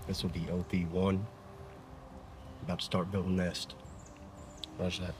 This will be OP1. About to start building nest. Roger that.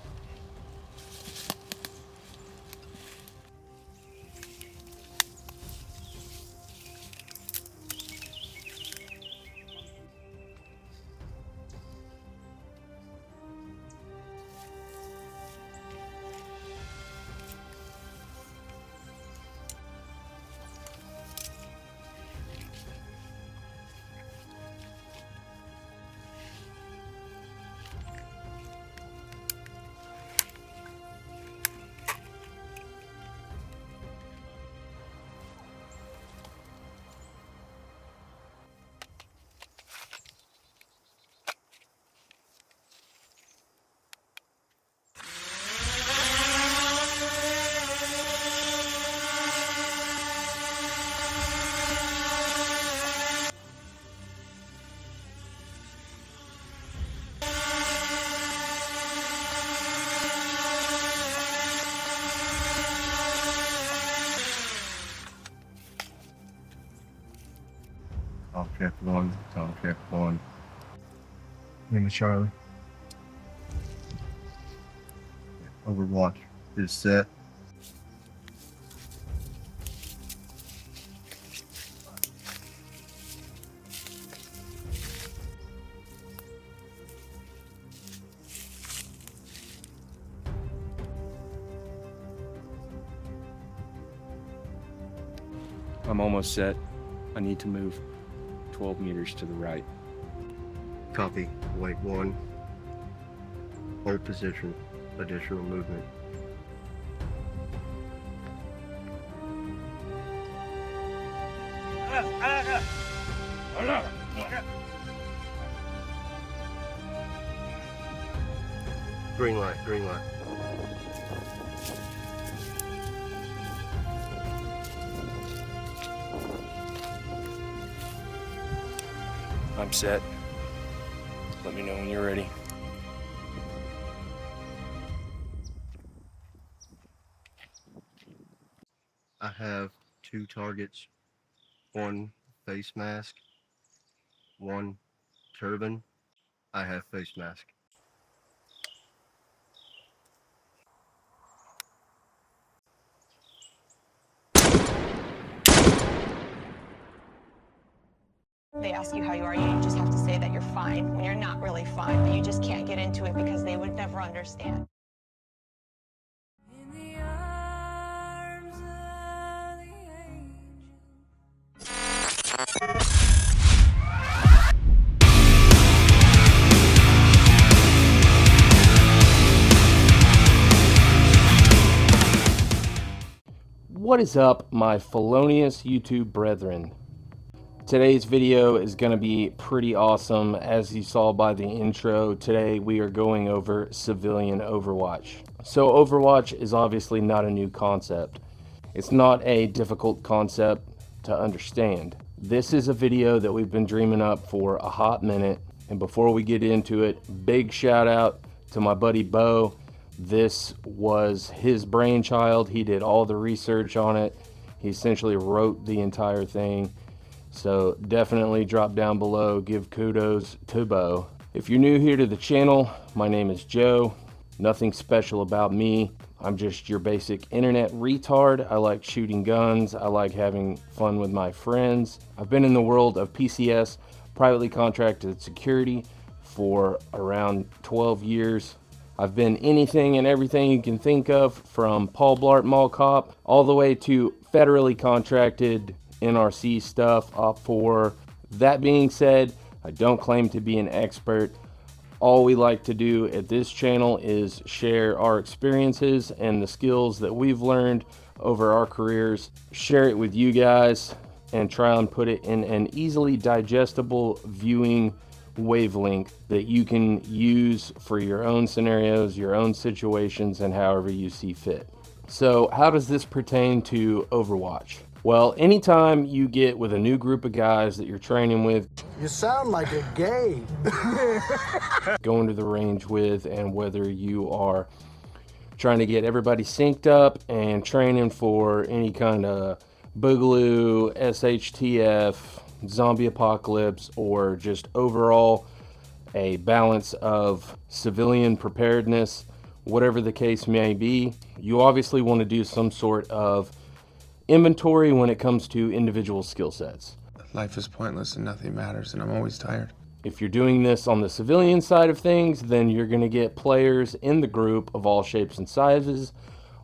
Tom check 1, Tom check 1. Name is Charlie. Overwatch is set. I'm almost set. I need to move 12 meters to the right. Copy. Wait 1. Hold position. Additional movement. Green light, green light. I'm set. Let me know when you're ready. I have 2 targets, 1 face mask, 1 turban. I have face mask. They ask you how you are, you just have to say that you're fine when you're not really fine, but you just can't get into it because they would never understand. In the arms of the angel. What is up, my felonious YouTube brethren? Today's video is going to be pretty awesome. As you saw by the intro, today we are going over civilian Overwatch. So Overwatch is obviously not a new concept. It's not a difficult concept to understand. This is a video that we've been dreaming up for a hot minute. And before we get into it, big shout out to my buddy Bo. This was his brainchild. He did all the research on it. He essentially wrote the entire thing. So definitely drop down below, give kudos to Bo. If you're new here to the channel, my name is Joe. Nothing special about me. I'm just your basic internet retard. I like shooting guns. I like having fun with my friends. I've been in the world of PCS, privately contracted security, for around 12 years. I've been anything and everything you can think of, from Paul Blart Mall Cop all the way to federally contracted NRC stuff up for. That being said, I don't claim to be an expert. All we like to do at this channel is share our experiences and the skills that we've learned over our careers, share it with you guys, and try and put it in an easily digestible viewing wavelength that you can use for your own scenarios, your own situations, and however you see fit. So how does this pertain to Overwatch? Well, anytime you get with a new group of guys that you're training with, You sound like a gay. going to the range with, and whether you are trying to get everybody synced up and training for any kind of Boogaloo, SHTF, zombie apocalypse or just overall a balance of civilian preparedness, whatever the case may be, you obviously want to do some sort of inventory when it comes to individual skill sets. Life is pointless and nothing matters, and I'm always tired. If you're doing this on the civilian side of things, then you're going to get players in the group of all shapes and sizes,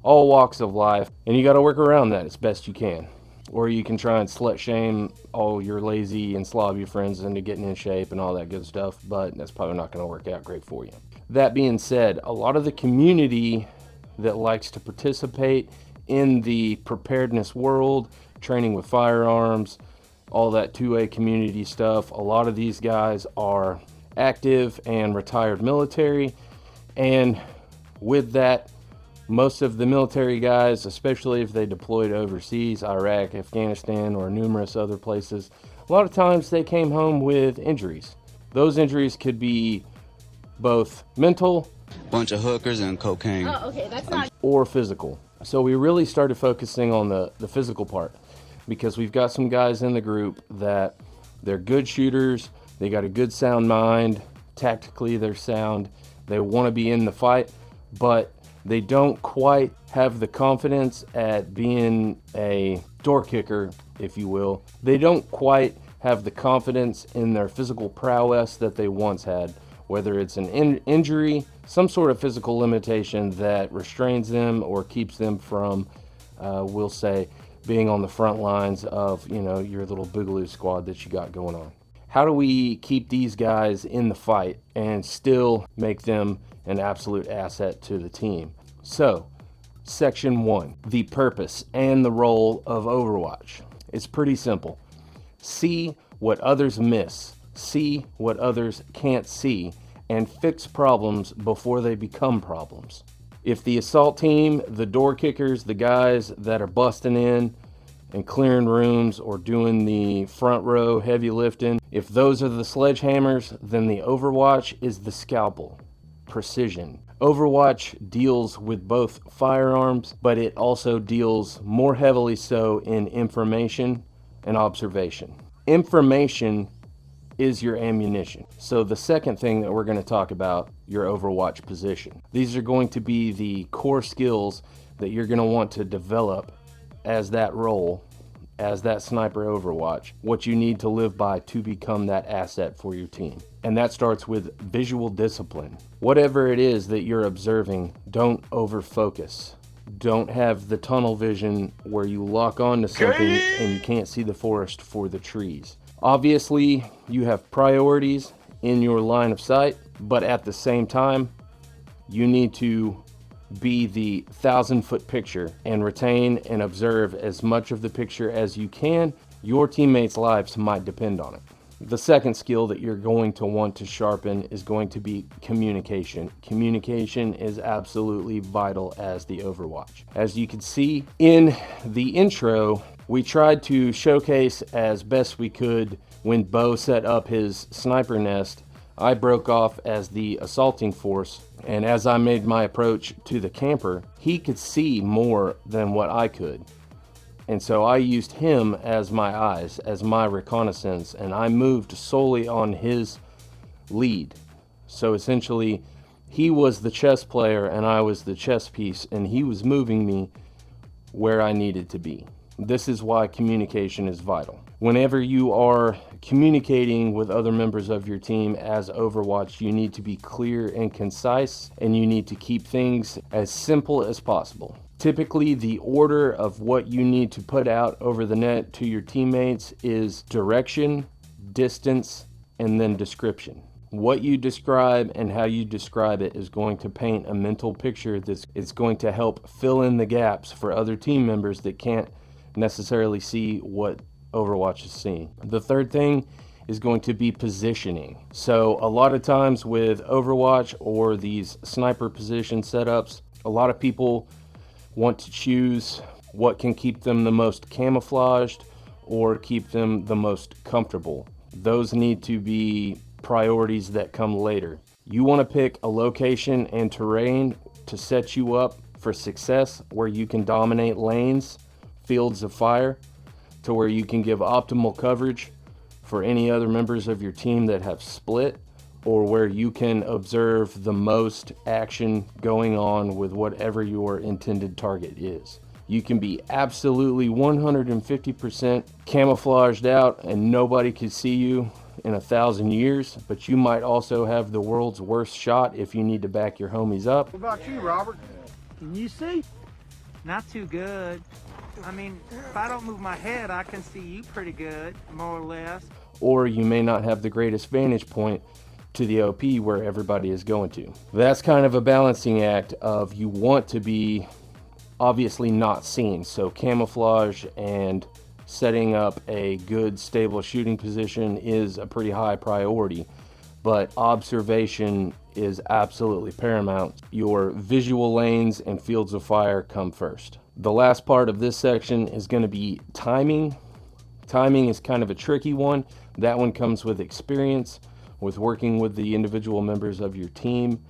all walks of life, and you got to work around that as best you can. Or you can try and slut shame all your lazy and slobby friends into getting in shape and all that good stuff, but that's probably not going to work out great for you. That being said, a lot of the community that likes to participate in the preparedness world, training with firearms, all that 2A community stuff, a lot of these guys are active and retired military, and with that, most of the military guys, especially if they deployed overseas, Iraq, Afghanistan, or numerous other places, a lot of times they came home with injuries. Those injuries could be both mental, bunch of hookers and cocaine. Oh, okay, that's not. Or physical. So we really started focusing on the physical part, because we've got some guys in the group that they're good shooters, they got a good sound mind, tactically they're sound, they want to be in the fight, but they don't quite have the confidence at being a door kicker, if you will. They don't quite have the confidence in their physical prowess that they once had, whether it's an injury, some sort of physical limitation that restrains them or keeps them from, we'll say, being on the front lines of, your little boogaloo squad that you got going on. How do we keep these guys in the fight and still make them an absolute asset to the team? So, Section 1, the purpose and the role of Overwatch. It's pretty simple. See what others miss, see what others can't see, and fix problems before they become problems. If the assault team, the door kickers, the guys that are busting in and clearing rooms or doing the front row heavy lifting, if those are the sledgehammers, then the Overwatch is the scalpel. Precision. Overwatch deals with both firearms, but it also deals more heavily so in information and observation. Information is your ammunition. So the second thing that we're going to talk about, your Overwatch position. These are going to be the core skills that you're going to want to develop as that role, as that sniper Overwatch, what you need to live by to become that asset for your team. And that starts with visual discipline. Whatever it is that you're observing, don't over-focus. Don't have the tunnel vision where you lock on to something and you can't see the forest for the trees. Obviously, you have priorities in your line of sight, but at the same time, you need to be the 1,000-foot picture and retain and observe as much of the picture as you can. Your teammates' lives might depend on it. The second skill that you're going to want to sharpen is going to be communication. Communication is absolutely vital as the Overwatch. As you can see in the intro, we tried to showcase as best we could when Bo set up his sniper nest. I broke off as the assaulting force, and as I made my approach to the camper, he could see more than what I could. And so I used him as my eyes, as my reconnaissance, and I moved solely on his lead. So essentially, he was the chess player and I was the chess piece, and he was moving me where I needed to be. This is why communication is vital. Whenever you are communicating with other members of your team as Overwatch, you need to be clear and concise, and you need to keep things as simple as possible. Typically, the order of what you need to put out over the net to your teammates is direction, distance, and then description. What you describe and how you describe it is going to paint a mental picture that's going to help fill in the gaps for other team members that can't necessarily see what Overwatch is seeing. The third thing is going to be positioning. So a lot of times with Overwatch or these sniper position setups, a lot of people want to choose what can keep them the most camouflaged or keep them the most comfortable. Those need to be priorities that come later. You want to pick a location and terrain to set you up for success where you can dominate lanes, fields of fire, to where you can give optimal coverage for any other members of your team that have split, or where you can observe the most action going on with whatever your intended target is. You can be absolutely 150% camouflaged out and nobody could see you in 1,000 years, but you might also have the world's worst shot if you need to back your homies up. What about you, Robert? Can you see? Not too good. I mean, if I don't move my head, I can see you pretty good, more or less. Or you may not have the greatest vantage point to the OP where everybody is going to. That's kind of a balancing act of, you want to be obviously not seen, so camouflage and setting up a good stable shooting position is a pretty high priority, but observation is absolutely paramount. Your visual lanes and fields of fire come first. The last part of this section is going to be timing. Timing is kind of a tricky one. That one comes with experience, with working with the individual members of your team.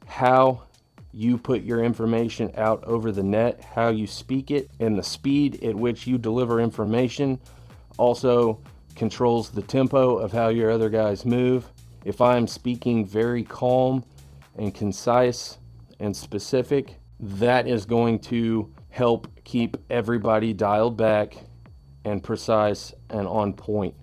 How you put your information out over the net, how you speak it, and the speed at which you deliver information also controls the tempo of how your other guys move. If I'm speaking very calm and concise and specific, that is going to help keep everybody dialed back and precise and on point.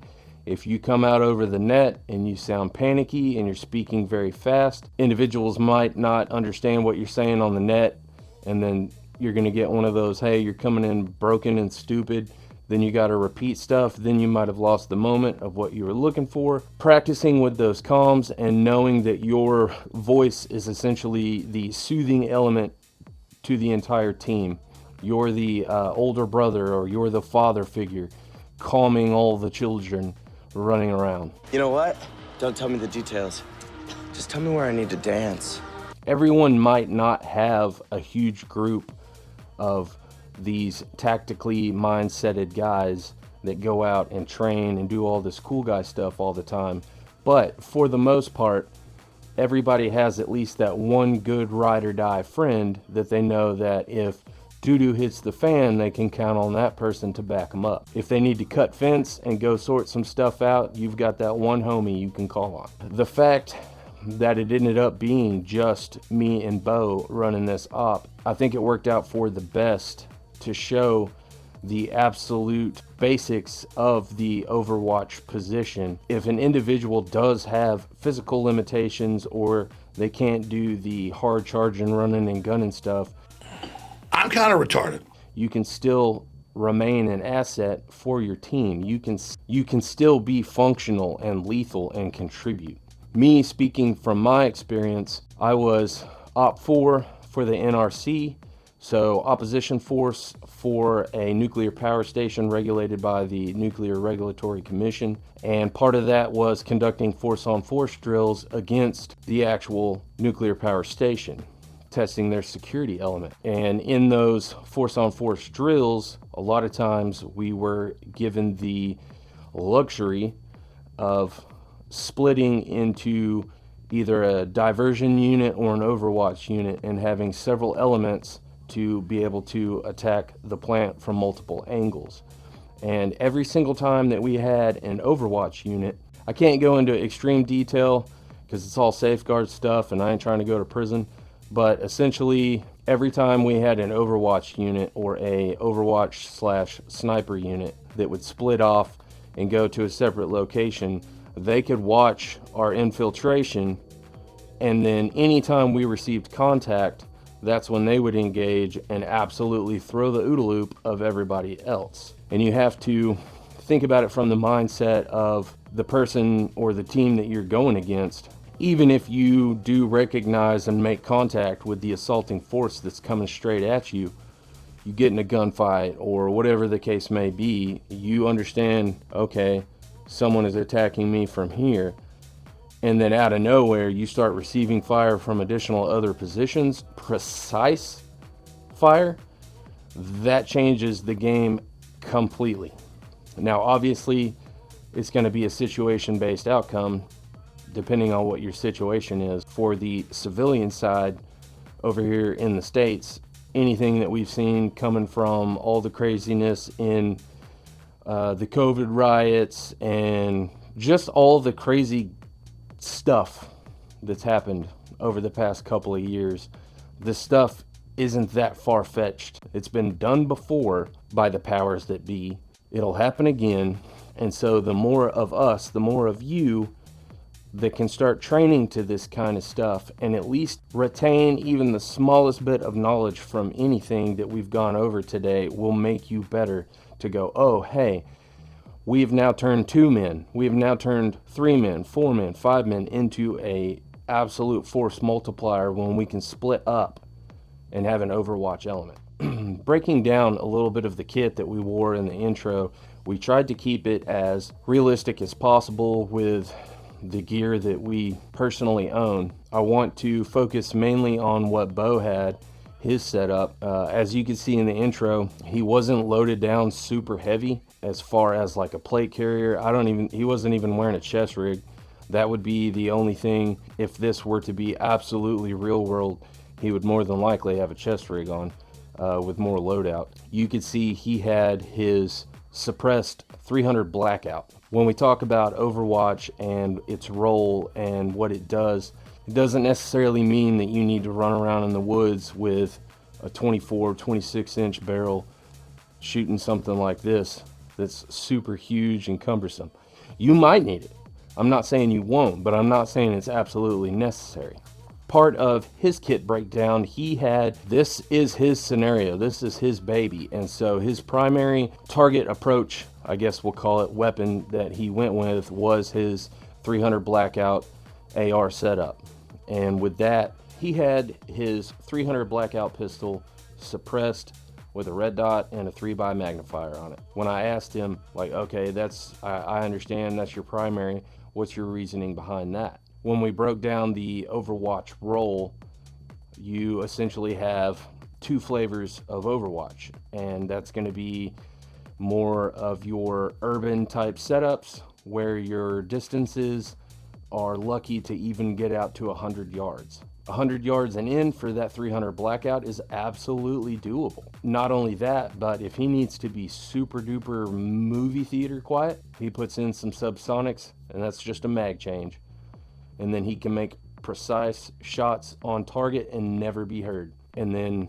If you come out over the net and you sound panicky and you're speaking very fast, individuals might not understand what you're saying on the net, and then you're going to get one of those, hey, you're coming in broken and stupid, then you got to repeat stuff, then you might have lost the moment of what you were looking for. Practicing with those comms and knowing that your voice is essentially the soothing element to the entire team. You're the older brother, or you're the father figure, calming all the children running around. You know what? Don't tell me the details. Just tell me where I need to dance. Everyone might not have a huge group of these tactically mindseted guys that go out and train and do all this cool guy stuff all the time, but for the most part, everybody has at least that one good ride or die friend that they know that if doo-doo hits the fan, they can count on that person to back them up. If they need to cut fence and go sort some stuff out, you've got that one homie you can call on. The fact that it ended up being just me and Bo running this op, I think it worked out for the best to show the absolute basics of the Overwatch position. If an individual does have physical limitations, or they can't do the hard charging, running and gunning stuff, I'm kind of retarded. you can still remain an asset for your team. You can still be functional and lethal and contribute. Me, speaking from my experience, I was Op 4 for the NRC, so opposition force for a nuclear power station regulated by the Nuclear Regulatory Commission, and part of that was conducting force-on-force drills against the actual nuclear power station, testing their security element. And in those force-on-force drills, a lot of times we were given the luxury of splitting into either a diversion unit or an Overwatch unit and having several elements to be able to attack the plant from multiple angles. And every single time that we had an Overwatch unit, I can't go into extreme detail because it's all safeguard stuff and I ain't trying to go to prison, but essentially every time we had an Overwatch unit or a Overwatch/sniper unit that would split off and go to a separate location, they could watch our infiltration, and then anytime we received contact, that's when they would engage and absolutely throw the OODA loop of everybody else. And you have to think about it from the mindset of the person or the team that you're going against. Even if you do recognize and make contact with the assaulting force that's coming straight at you, you get in a gunfight or whatever the case may be, you understand, okay, someone is attacking me from here. And then out of nowhere, you start receiving fire from additional other positions, precise fire, that changes the game completely. Now, obviously, it's going to be a situation-based outcome, depending on what your situation is. For the civilian side, over here in the States, anything that we've seen coming from all the craziness in the COVID riots and just all the crazy stuff that's happened over the past couple of years. This stuff isn't that far-fetched. It's been done before by the powers that be. It'll happen again. And so the more of us, the more of you that can start training to this kind of stuff and at least retain even the smallest bit of knowledge from anything that we've gone over today will make you better to go, oh, hey, we have now turned 2 men. We have now turned 3 men, 4 men, 5 men into a absolute force multiplier when we can split up and have an Overwatch element. Breaking down a little bit of the kit that we wore in the intro, we tried to keep it as realistic as possible with the gear that we personally own. I want to focus mainly on what Bo had, his setup. As you can see in the intro, he wasn't loaded down super heavy as far as like a plate carrier. He wasn't even wearing a chest rig. That would be the only thing. If this were to be absolutely real world, he would more than likely have a chest rig on with more loadout. You could see he had his suppressed 300 blackout. When we talk about Overwatch and its role and what it doesn't necessarily mean that you need to run around in the woods with a 24, 26-inch barrel shooting something like this that's super huge and cumbersome. You might need it. I'm not saying you won't, but I'm not saying it's absolutely necessary. Part of his kit breakdown, this is his scenario, this is his baby, and so his primary target approach, I guess we'll call it, weapon that he went with was his 300 blackout AR setup. And with that, he had his 300 blackout pistol suppressed with a red dot and a 3x magnifier on it. When I asked him, like, okay, I understand that's your primary, what's your reasoning behind that? When we broke down the Overwatch role, you essentially have 2 flavors of Overwatch, and that's going to be more of your urban type setups where your distances are lucky to even get out to 100 yards. 100 yards and in for that 300 blackout is absolutely doable. Not only that, but if he needs to be super duper movie theater quiet, he puts in some subsonics, and that's just a mag change. And then he can make precise shots on target and never be heard. And then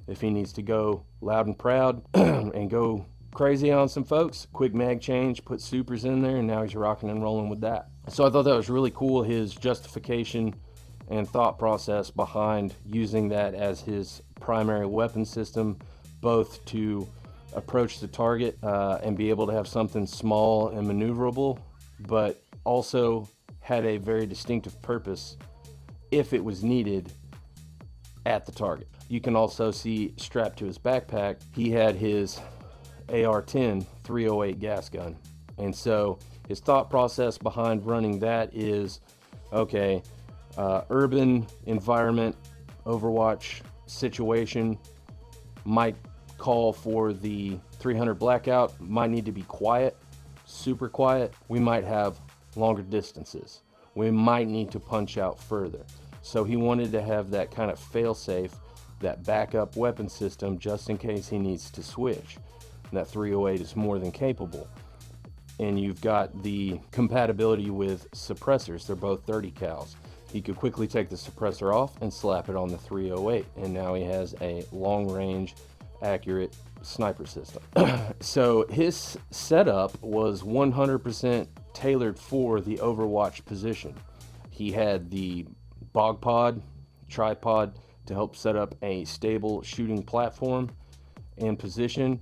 if he needs to go loud and proud and go crazy on some folks, quick mag change, put supers in there, and now he's rocking and rolling with that. So I thought that was really cool, his justification and thought process behind using that as his primary weapon system, both to approach the target and be able to have something small and maneuverable, but also had a very distinctive purpose if it was needed at the target. You can also see strapped to his backpack, he had his AR-10 308 gas gun. And so his thought process behind running that is, okay, urban environment, Overwatch situation might call for the 300 blackout, might need to be quiet, super quiet. We might have longer distances. We might need to punch out further. So he wanted to have that kind of fail-safe, that backup weapon system just in case he needs to switch. And that 308 is more than capable. And you've got the compatibility with suppressors. They're both 30 cals. He could quickly take the suppressor off and slap it on the 308. And now he has a long-range, accurate sniper system. So his setup was 100% tailored for the Overwatch position. He had the bog pod, tripod to help set up a stable shooting platform and position.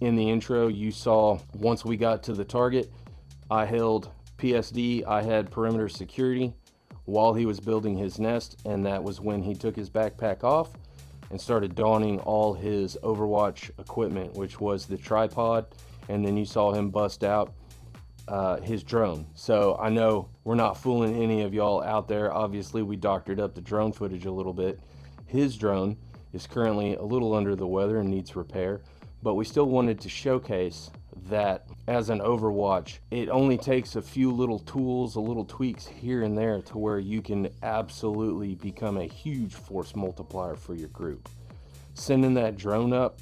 In the intro, you saw once we got to the target, I held PSD, I had perimeter security while he was building his nest, and that was when he took his backpack off and started donning all his Overwatch equipment, which was the tripod, and then you saw him bust out his drone. So I know we're not fooling any of y'all out there. Obviously, we doctored up the drone footage a little bit. His drone is currently a little under the weather and needs repair, but we still wanted to showcase that as an Overwatch, it only takes a few little tools, a little tweaks here and there to where you can absolutely become a huge force multiplier for your group. Sending that drone up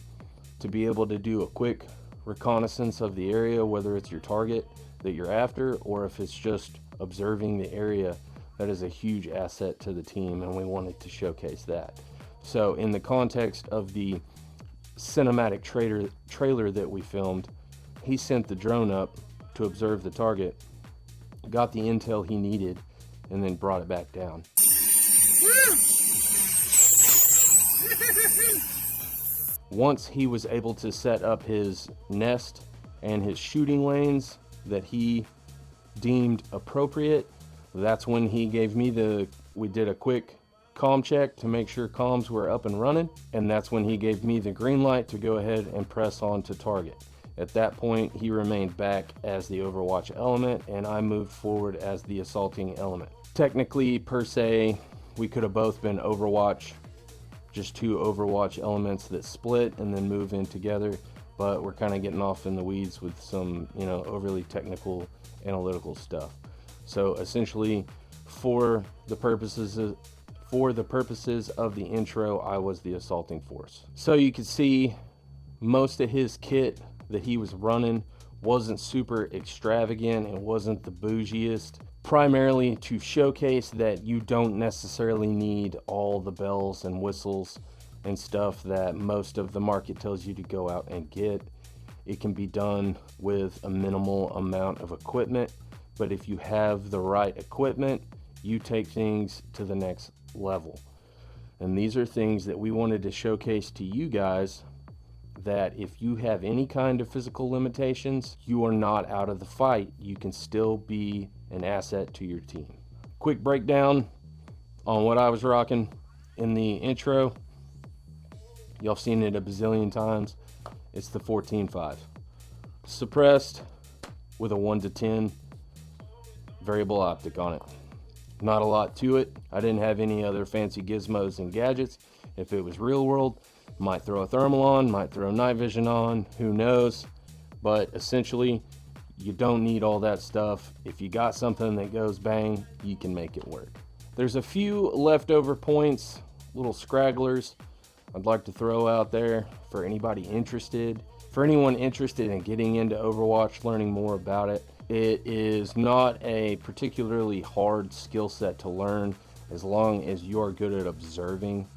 to be able to do a quick reconnaissance of the area, whether it's your target, that you're after, or if it's just observing the area, that is a huge asset to the team, and we wanted to showcase that. So in the context of the cinematic trailer that we filmed, he sent the drone up to observe the target, got the intel he needed, and then brought it back down. Once he was able to set up his nest and his shooting lanes that he deemed appropriate, that's when he gave me we did a quick comm check to make sure comms were up and running, and that's when he gave me the green light to go ahead and press on to target. At that point, he remained back as the Overwatch element, and I moved forward as the assaulting element. Technically, per se, we could have both been Overwatch, just two Overwatch elements that split and then move in together, but we're kind of getting off in the weeds with some, overly technical analytical stuff. So essentially, for the purposes of the intro, I was the assaulting force. So you can see most of his kit that he was running wasn't super extravagant. It wasn't the bougiest, primarily to showcase that you don't necessarily need all the bells and whistles and stuff that most of the market tells you to go out and get. It can be done with a minimal amount of equipment, but if you have the right equipment, you take things to the next level. And these are things that we wanted to showcase to you guys, that if you have any kind of physical limitations, you are not out of the fight. You can still be an asset to your team. Quick breakdown on what I was rocking in the intro. Y'all seen it a bazillion times. It's the 14.5. Suppressed with a 1 to 10 variable optic on it. Not a lot to it. I didn't have any other fancy gizmos and gadgets. If it was real world, might throw a thermal on, might throw night vision on, who knows. But essentially, you don't need all that stuff. If you got something that goes bang, you can make it work. There's a few leftover points, little scragglers, I'd like to throw out there for anybody interested. For anyone interested in getting into Overwatch, learning more about it, it is not a particularly hard skill set to learn as long as you are good at observing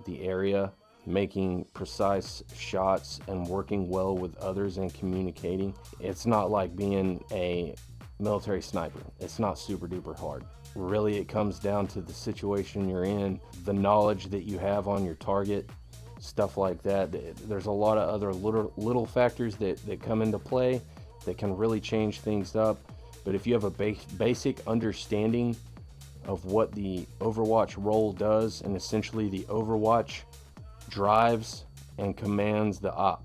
the area, making precise shots, and working well with others and communicating. It's not like being a military sniper. It's not super duper hard. Really, it comes down to the situation you're in, the knowledge that you have on your target, stuff like that. There's a lot of other little factors that come into play that can really change things up. But if you have a basic understanding of what the Overwatch role does, and essentially the Overwatch drives and commands the op.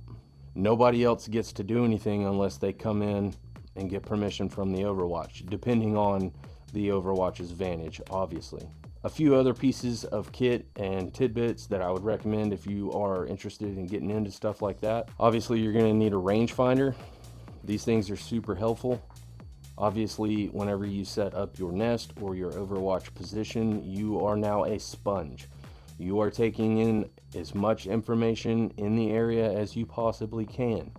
Nobody else gets to do anything unless they come in and get permission from the Overwatch, depending on the Overwatch's vantage, obviously. A few other pieces of kit and tidbits that I would recommend if you are interested in getting into stuff like that. Obviously, you're going to need a rangefinder. These things are super helpful. Obviously, whenever you set up your nest or your Overwatch position, you are now a sponge. You are taking in as much information in the area as you possibly can.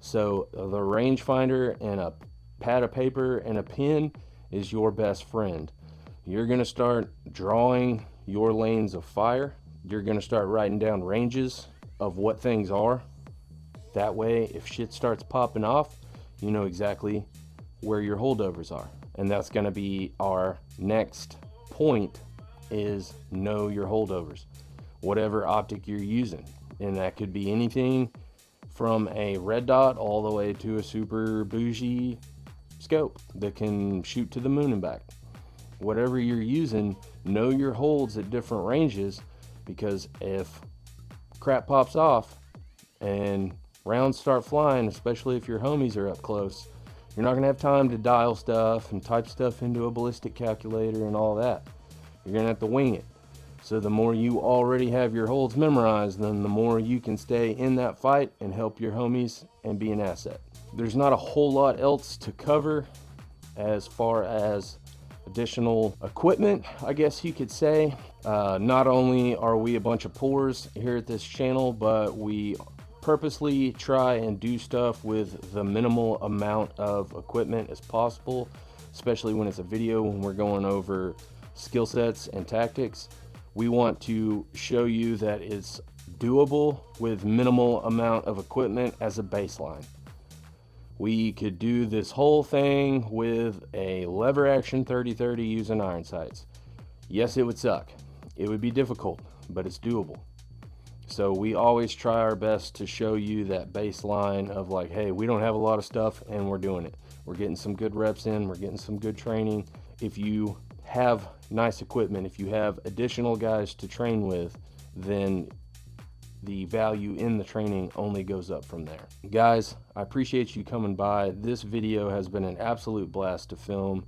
So the rangefinder and a pad of paper and a pen is your best friend. You're going to start drawing your lanes of fire. You're going to start writing down ranges of what things are. That way, if shit starts popping off, you know exactly where your holdovers are. And that's going to be our next point, is know your holdovers, whatever optic you're using. And that could be anything from a red dot all the way to a super bougie scope that can shoot to the moon and back. Whatever you're using, know your holds at different ranges, because if crap pops off and rounds start flying, especially if your homies are up close, you're not going to have time to dial stuff and type stuff into a ballistic calculator and all that. You're going to have to wing it. So the more you already have your holds memorized, then the more you can stay in that fight and help your homies and be an asset. There's not a whole lot else to cover as far as additional equipment, I guess you could say. Not only are we a bunch of pores here at this channel, but we purposely try and do stuff with the minimal amount of equipment as possible, especially when it's a video, when we're going over skill sets and tactics. We want to show you that it's doable with minimal amount of equipment as a baseline. We could do this whole thing with a lever action 30-30 using iron sights. Yes, it would suck. It would be difficult, but it's doable. So we always try our best to show you that baseline of like, hey, we don't have a lot of stuff and we're doing it. We're getting some good reps in, we're getting some good training. If you have nice equipment, if you have additional guys to train with, then the value in the training only goes up from there. Guys, I appreciate you coming by. This video has been an absolute blast to film.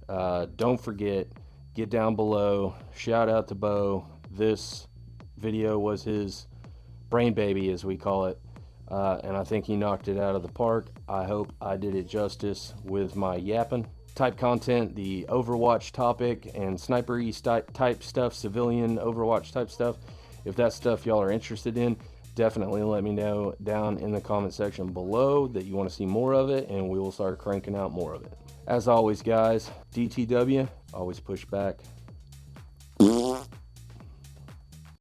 Don't forget, get down below, shout out to Bo. This video was his brain baby, as we call it, and I think he knocked it out of the park. I hope I did it justice with my yapping type content, the Overwatch topic and sniper-y type stuff, civilian Overwatch type stuff. If that stuff y'all are interested in, definitely let me know down in the comment section below that you want to see more of it, and we will start cranking out more of it. As always, guys, DTW, always push back.